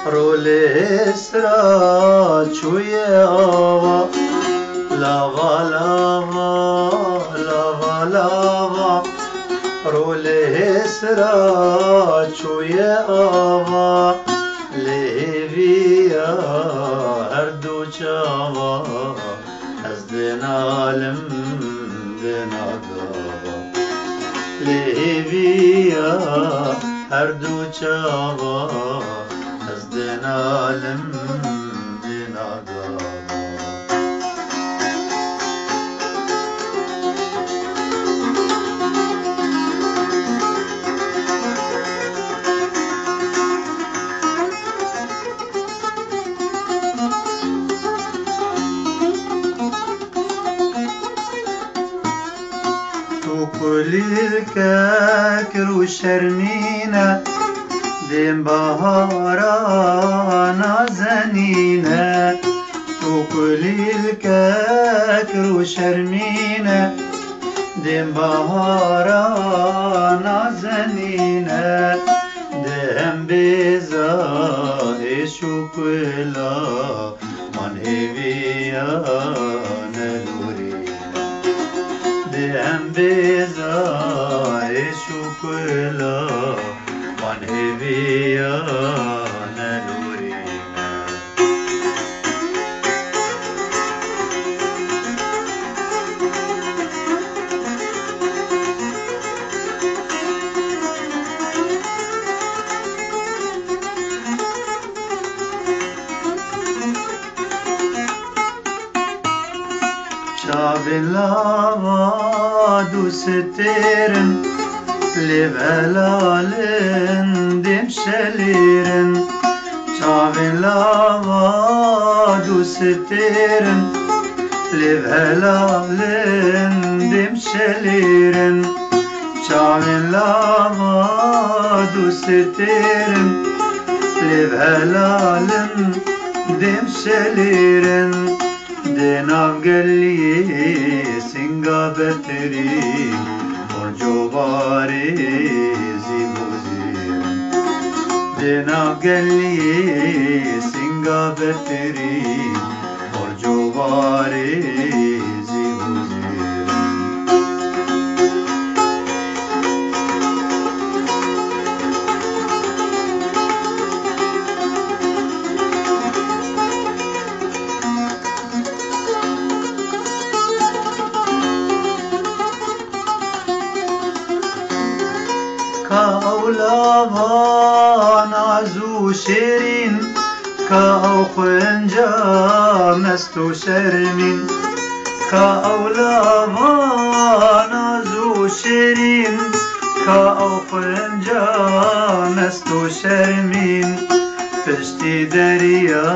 روله سرا چوی آوا لاوا لاوا لاوا لاوا روله سرا چوی آوا لیویا هر دو چاوا از دنالم دناداوا لیویا هر دو چاوا از دنالم دناداوا كل الكاكر وشرمينا دين بهارا نازنينا كل الكاكر وشرمينا دين بهارا نازنينا دهم بزاي شوكلا من هيفيا نلورينا دهم بزاي شوكلا من هيفيا نلورينا Şabilava dusterin Livelalin dimşelirin Şabilava dusterin Livelalin dimşelirin Şabilava dusterin Livelalin dimşelirin Denav gelli singa beteri Orjo bari zibuzir Denav gelli singa beteri Orjo bari zibuzir كأولava نعزو شيرين كأو خنجا مستو شرمين كأولava نعزو شيرين كأو خنجا مستو شرمين پشتی دریا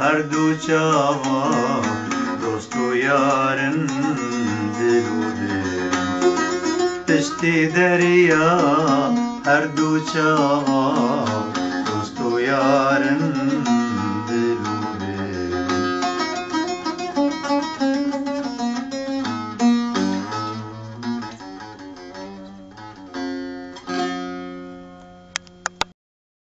هر دو چاوا دوستو یارن دلو دل پشتی دریا هر دو چاوا دوستو یارن